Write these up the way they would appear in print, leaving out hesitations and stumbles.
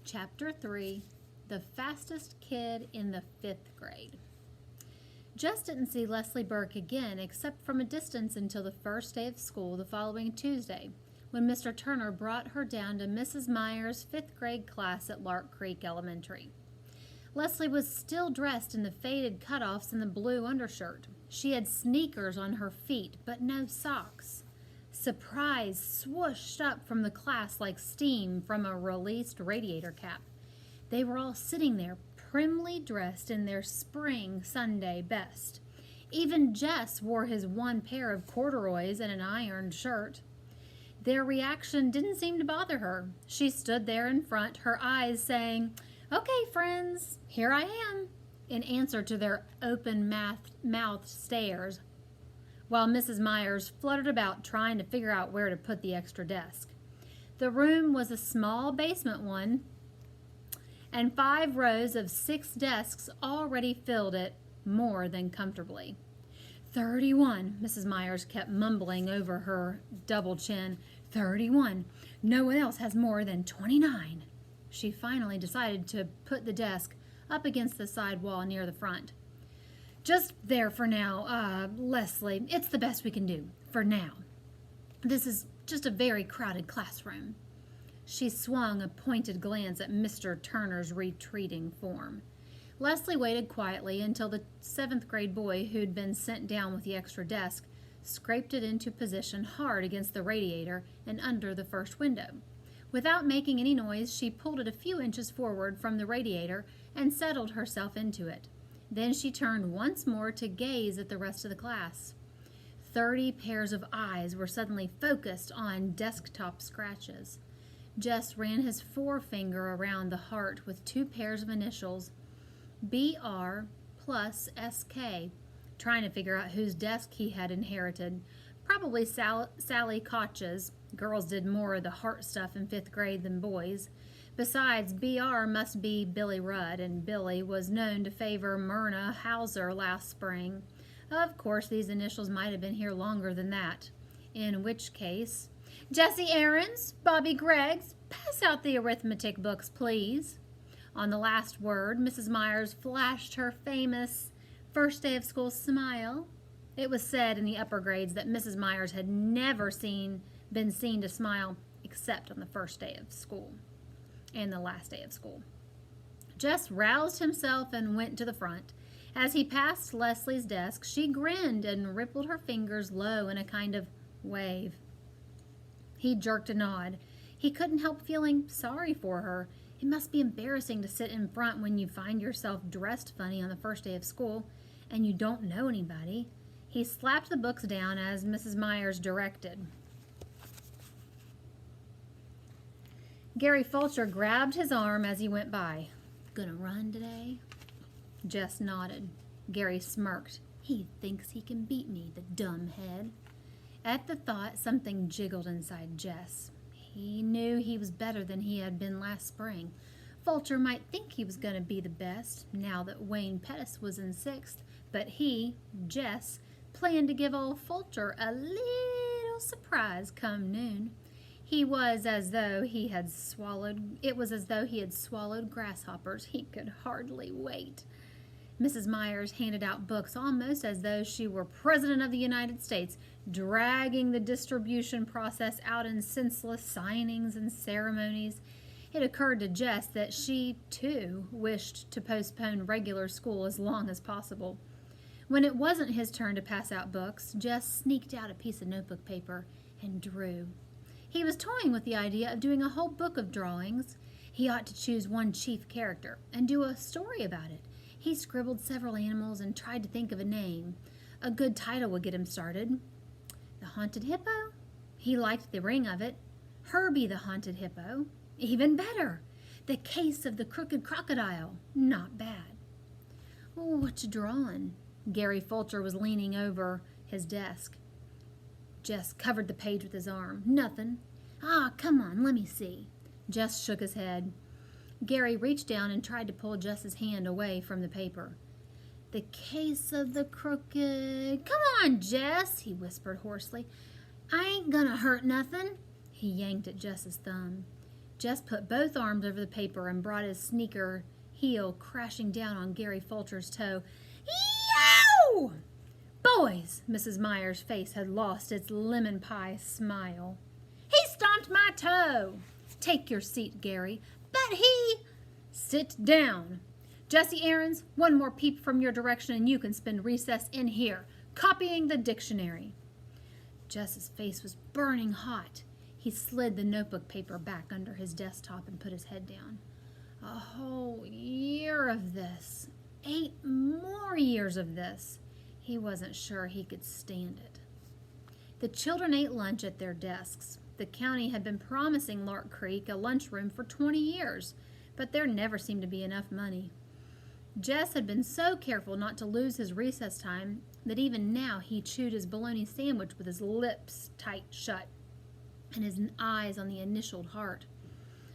Chapter 3, The Fastest Kid in the 5th Grade. Jess didn't see Leslie Burke again except from a distance until the first day of school the following Tuesday, when Mr. Turner brought her down to Mrs. Meyer's 5th grade class at Lark Creek Elementary. Leslie was still dressed in the faded cutoffs and the blue undershirt. She had sneakers on her feet, but no socks. Surprise swooshed up from the class like steam from a released radiator cap. They were all sitting there, primly dressed in their spring Sunday best. Even Jess wore his one pair of corduroys and an ironed shirt. Their reaction didn't seem to bother her. She stood there in front, her eyes saying, "Okay, friends, here I am," in answer to their open-mouthed stares, while Mrs. Myers fluttered about trying to figure out where to put the extra desk. The room was a small basement one, and 5 rows of 6 desks already filled it more than comfortably. 31, Mrs. Myers kept mumbling over her double chin. 31. No one else has more than 29. She finally decided to put the desk up against the side wall near the front. "Just there for now, Leslie. It's the best we can do, for now. This is just a very crowded classroom." She swung a pointed glance at Mr. Turner's retreating form. Leslie waited quietly until the 7th grade boy who'd been sent down with the extra desk scraped it into position hard against the radiator and under the first window. Without making any noise, she pulled it a few inches forward from the radiator and settled herself into it. Then she turned once more to gaze at the rest of the class. 30 pairs of eyes were suddenly focused on desktop scratches. Jess ran his forefinger around the heart with 2 pairs of initials, BR plus SK, trying to figure out whose desk he had inherited. Probably Sally Koch's. Girls did more of the heart stuff in 5th grade than boys. Besides, BR must be Billy Rudd, and Billy was known to favor Myrna Hauser last spring. Of course, these initials might have been here longer than that. In which case, "Jessie Aarons, Bobby Greggs, pass out the arithmetic books, please." On the last word, Mrs. Myers flashed her famous first day of school smile. It was said in the upper grades that Mrs. Myers had never been seen to smile except on the first day of school and the last day of school. Jess roused himself and went to the front. As he passed Leslie's desk, she grinned and rippled her fingers low in a kind of wave. He jerked a nod. He couldn't help feeling sorry for her. It must be embarrassing to sit in front when you find yourself dressed funny on the first day of school and you don't know anybody. He slapped the books down as Mrs. Myers directed. Gary Fulcher grabbed his arm as he went by. "Gonna run today?" Jess nodded. Gary smirked. "He thinks he can beat me, the dumb head." At the thought, something jiggled inside Jess. He knew he was better than he had been last spring. Fulcher might think he was going to be the best, now that Wayne Pettis was in 6th, but he, Jess, planned to give old Fulcher a little surprise come noon. It was as though he had swallowed grasshoppers. He could hardly wait. Mrs. Myers handed out books almost as though she were President of the United States, dragging the distribution process out in senseless signings and ceremonies. It occurred to Jess that she, too, wished to postpone regular school as long as possible. When it wasn't his turn to pass out books, Jess sneaked out a piece of notebook paper and drew. He was toying with the idea of doing a whole book of drawings. He ought to choose one chief character and do a story about it. He scribbled several animals and tried to think of a name. A good title would get him started. The Haunted Hippo? He liked the ring of it. Herbie the Haunted Hippo? Even better. The Case of the Crooked Crocodile? Not bad. "Oh, what you drawing?" Gary Fulcher was leaning over his desk. Jess covered the page with his arm. "Nothing." "Ah, come on, let me see." Jess shook his head. Gary reached down and tried to pull Jess's hand away from the paper. "The Case of the Crooked—" "Come on, Jess," he whispered hoarsely. "I ain't gonna hurt nothing." He yanked at Jess's thumb. Jess put both arms over the paper and brought his sneaker heel crashing down on Gary Fulcher's toe. Yow! Boys! Mrs. Meyer's face had lost its lemon pie smile. He stomped my toe! Take your seat, Gary. But he... Sit down. Jessie Aarons, one more peep from your direction and you can spend recess in here, copying the dictionary. Jess's face was burning hot. He slid the notebook paper back under his desktop and put his head down. A whole year of this. 8 more years of this. He wasn't sure he could stand it. The children ate lunch at their desks. The county had been promising Lark Creek a lunchroom for 20 years, but there never seemed to be enough money. Jess had been so careful not to lose his recess time that even now he chewed his bologna sandwich with his lips tight shut and his eyes on the initialed heart.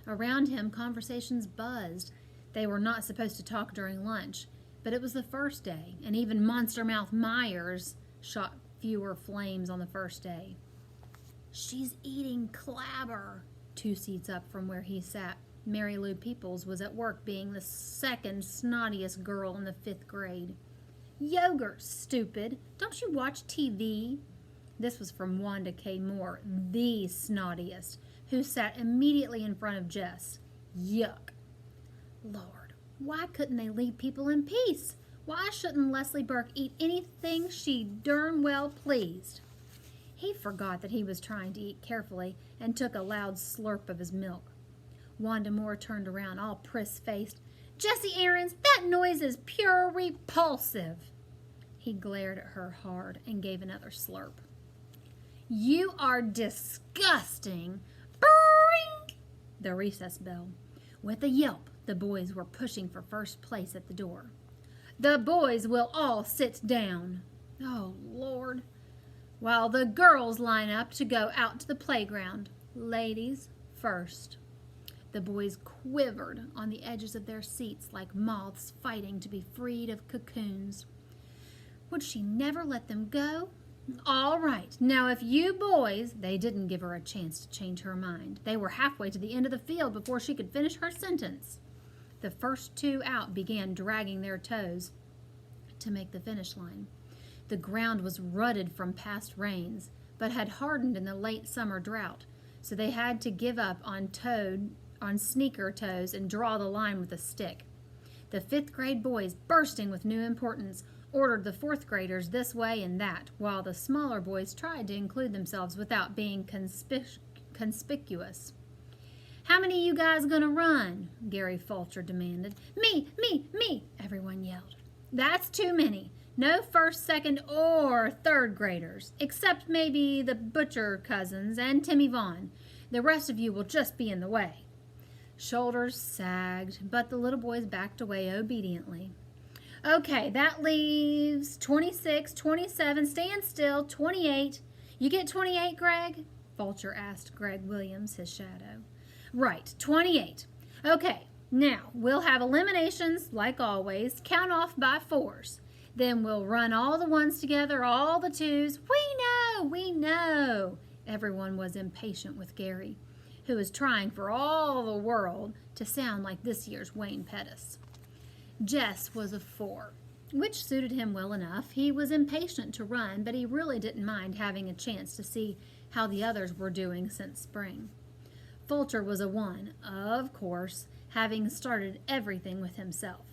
Around him, conversations buzzed. They were not supposed to talk during lunch, but it was the first day, and even Monster Mouth Myers shot fewer flames on the first day. She's eating clabber. 2 seats up from where he sat, Mary Lou Peoples was at work being the second snottiest girl in the 5th grade. Yogurt, stupid. Don't you watch TV? This was from Wanda K. Moore, the snottiest, who sat immediately in front of Jess. Yuck. Lord, why couldn't they leave people in peace? Why shouldn't Leslie Burke eat anything she darn well pleased? He forgot that he was trying to eat carefully and took a loud slurp of his milk. Wanda Moore turned around, all priss-faced. Jessie Aarons, that noise is pure repulsive. He glared at her hard and gave another slurp. You are disgusting. Bring! The recess bell. With a yelp, the boys were pushing for first place at the door. The boys will all sit down. Oh, Lord. While the girls line up to go out to the playground. Ladies first. The boys quivered on the edges of their seats like moths fighting to be freed of cocoons. Would she never let them go? All right. Now, if you boys... They didn't give her a chance to change her mind. They were halfway to the end of the field before she could finish her sentence. The first 2 out began dragging their toes to make the finish line. The ground was rutted from past rains, but had hardened in the late summer drought, so they had to give up on sneaker toes and draw the line with a stick. The 5th grade boys, bursting with new importance, ordered the 4th graders this way and that, while the smaller boys tried to include themselves without being conspicuous. How many of you guys gonna run? Gary Fulcher demanded. Me, everyone yelled. That's too many. No 1st, 2nd, or 3rd graders, except maybe the Butcher cousins and Timmy Vaughn. The rest of you will just be in the way. Shoulders sagged, but the little boys backed away obediently. Okay, that leaves 26, 27, stand still, 28. You get 28, Greg? Fulcher asked Greg Williams, his shadow. Right, 28. Okay, now we'll have eliminations, like always, count off by 4s. Then we'll run all the 1s together, all the 2s. We know. Everyone was impatient with Gary, who was trying for all the world to sound like this year's Wayne Pettis. Jess was a 4, which suited him well enough. He was impatient to run, but he really didn't mind having a chance to see how the others were doing since spring. Fulcher was a 1, of course, having started everything with himself.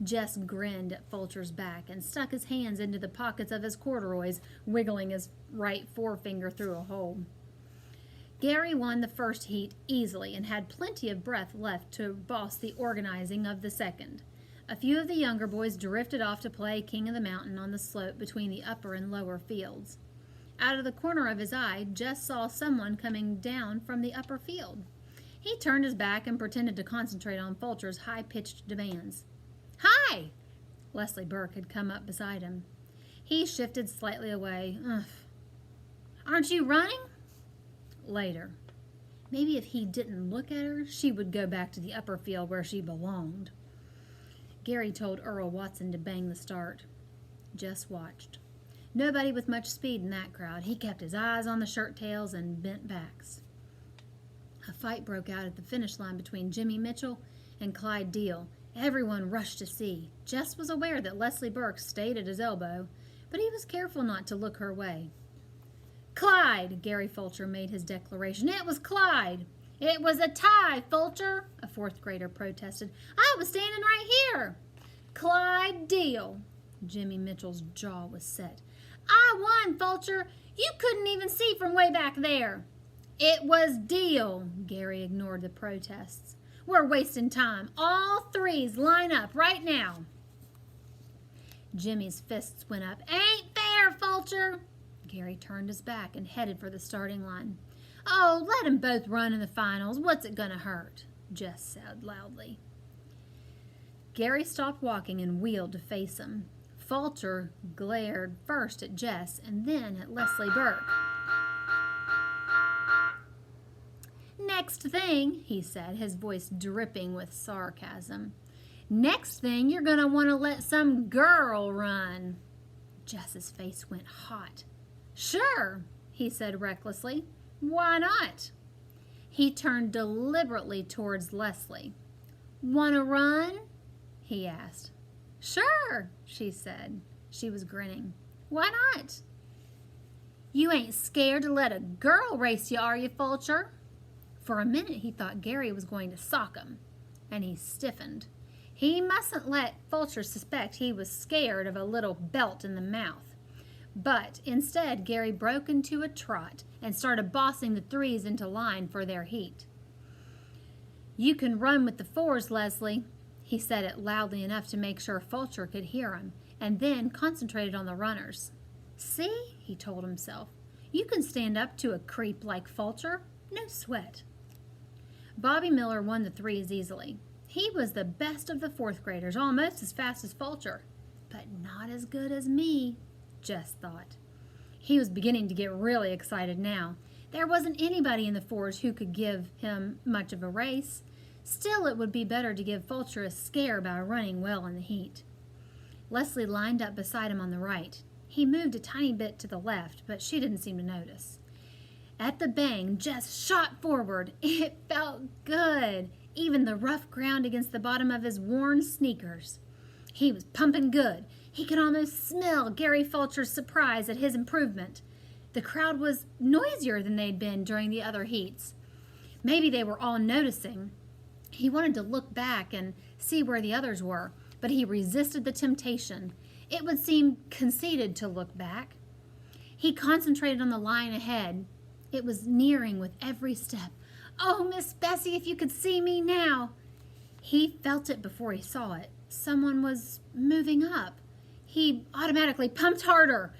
Jess grinned at Fulcher's back and stuck his hands into the pockets of his corduroys, wiggling his right forefinger through a hole. Gary won the first heat easily and had plenty of breath left to boss the organizing of the second. A few of the younger boys drifted off to play King of the Mountain on the slope between the upper and lower fields. Out of the corner of his eye, Jess saw someone coming down from the upper field. He turned his back and pretended to concentrate on Fulcher's high-pitched demands. Hi! Leslie Burke had come up beside him. He shifted slightly away. Ugh. Aren't you running? Later. Maybe if he didn't look at her, she would go back to the upper field where she belonged. Gary told Earl Watson to bang the start. Jess watched. Nobody with much speed in that crowd. He kept his eyes on the shirt tails and bent backs. A fight broke out at the finish line between Jimmy Mitchell and Clyde Deal. Everyone rushed to see. Jess was aware that Leslie Burke stayed at his elbow, but he was careful not to look her way. "Clyde!" Gary Fulcher made his declaration. "It was Clyde!" "It was a tie, Fulcher!" a fourth grader protested. "I was standing right here!" "Clyde Deal!" Jimmy Mitchell's jaw was set. "I won, Fulcher! You couldn't even see from way back there!" "It was Deal!" Gary ignored the protests. "We're wasting time. All threes line up right now." Jimmy's fists went up. "Ain't fair, Fulcher!" Gary turned his back and headed for the starting line. "Oh, let 'em both run in the finals. What's it gonna hurt?" Jess said loudly. Gary stopped walking and wheeled to face him. Fulcher glared first at Jess and then at Leslie Burke. "Next thing," he said, his voice dripping with sarcasm, "next thing you're going to want to let some girl run." Jess's face went hot. "Sure," he said recklessly. "Why not?" He turned deliberately towards Leslie. "Want to run?" he asked. "Sure," she said. She was grinning. "Why not?" "You ain't scared to let a girl race you, are you, Fulcher?" For a minute he thought Gary was going to sock him, and he stiffened. He mustn't let Fulcher suspect he was scared of a little belt in the mouth. But instead, Gary broke into a trot and started bossing the threes into line for their heat. "You can run with the fours, Leslie." He said it loudly enough to make sure Fulcher could hear him, and then concentrated on the runners. "See," he told himself, "you can stand up to a creep like Fulcher. No sweat." Bobby Miller won the threes easily. He was the best of the fourth graders, almost as fast as Fulcher. But not as good as me, Jess thought. He was beginning to get really excited now. There wasn't anybody in the fours who could give him much of a race. Still, it would be better to give Fulcher a scare by running well in the heat. Leslie lined up beside him on the right. He moved a tiny bit to the left, but she didn't seem to notice. At the bang, Jess shot forward. It felt good, even the rough ground against the bottom of his worn sneakers. He was pumping good. He could almost smell Gary Fulcher's surprise at his improvement. The crowd was noisier than they'd been during the other heats. Maybe they were all noticing. He wanted to look back and see where the others were, but he resisted the temptation. It would seem conceited to look back. He concentrated on the line ahead. It was nearing with every step. "Oh, Miss Bessie, if you could see me now!" He felt it before he saw it. Someone was moving up. He automatically pumped harder.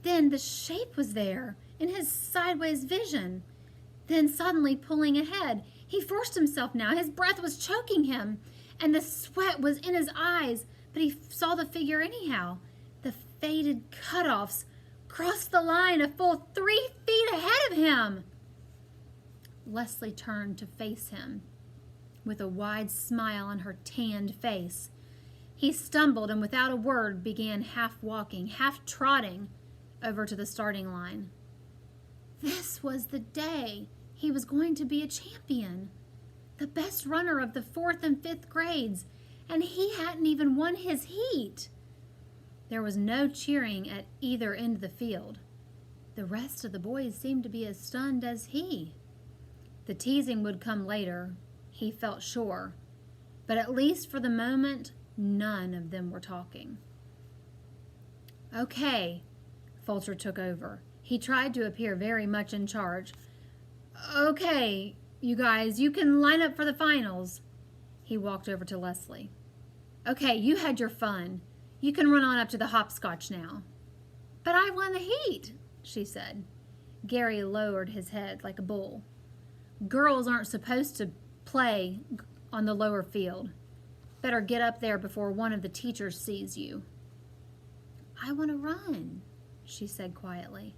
Then the shape was there in his sideways vision. Then suddenly pulling ahead. He forced himself now. His breath was choking him, and the sweat was in his eyes, but he saw the figure anyhow. The faded cutoffs crossed the line a full 3 feet ahead of him. Leslie turned to face him with a wide smile on her tanned face. He stumbled and without a word began half walking, half trotting over to the starting line. This was the day he was going to be a champion, the best runner of the 4th and 5th grades, and he hadn't even won his heat. There was no cheering at either end of the field. The rest of the boys seemed to be as stunned as he. The teasing would come later, he felt sure, but at least for the moment, none of them were talking. "Okay," Fulcher took over. He tried to appear very much in charge. "Okay, you guys, you can line up for the finals." He walked over to Leslie. "Okay, you had your fun. You can run on up to the hopscotch now." "But I won the heat," she said. Gary lowered his head like a bull. "Girls aren't supposed to play on the lower field. Better get up there before one of the teachers sees you." "I want to run," she said quietly.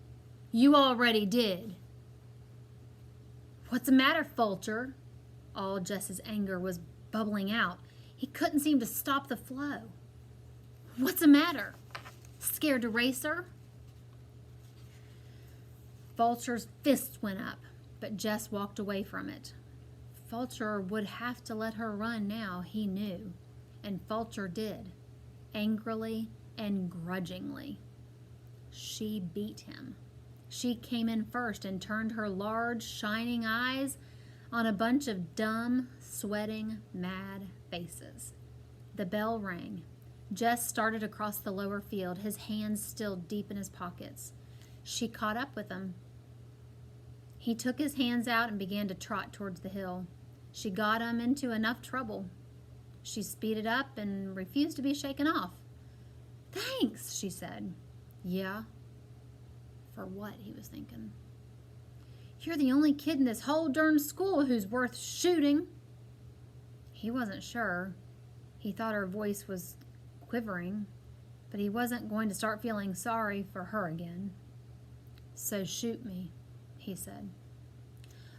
"You already did." "What's the matter, Fulcher?" All Jess's anger was bubbling out. He couldn't seem to stop the flow. "What's the matter? Scared to race her?" Fulcher's fists went up, but Jess walked away from it. Fulcher would have to let her run now, he knew, and Fulcher did, angrily and grudgingly. She beat him. She came in first and turned her large, shining eyes on a bunch of dumb, sweating, mad faces. The bell rang. Jess started across the lower field, his hands still deep in his pockets. She caught up with him. He took his hands out and began to trot towards the hill. She got him into enough trouble. She speeded up and refused to be shaken off. "Thanks," she said. "Yeah? For what?" he was thinking. "You're the only kid in this whole darn school who's worth shooting." He wasn't sure. He thought her voice was quivering, but he wasn't going to start feeling sorry for her again. "So shoot me," he said.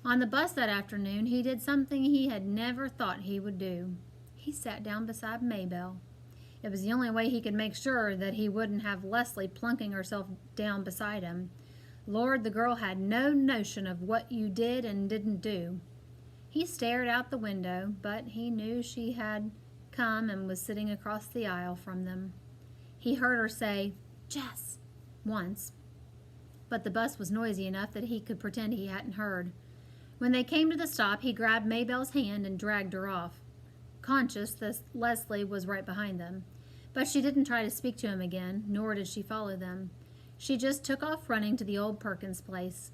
On the bus that afternoon, he did something he had never thought he would do. He sat down beside Maybelle. It was the only way he could make sure that he wouldn't have Leslie plunking herself down beside him. Lord, the girl had no notion of what you did and didn't do. He stared out the window, but he knew she had come and was sitting across the aisle from them. He heard her say, "Jess," once, but the bus was noisy enough that he could pretend he hadn't heard. When they came to the stop, he grabbed Maybelle's hand and dragged her off, conscious that Leslie was right behind them. But she didn't try to speak to him again, nor did she follow them. She just took off running to the old Perkins place.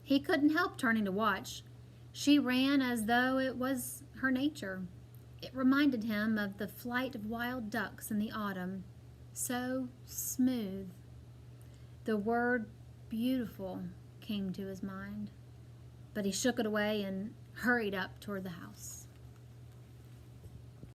He couldn't help turning to watch. She ran as though it was her nature. It reminded him of the flight of wild ducks in the autumn, so smooth. The word beautiful came to his mind, but he shook it away and hurried up toward the house.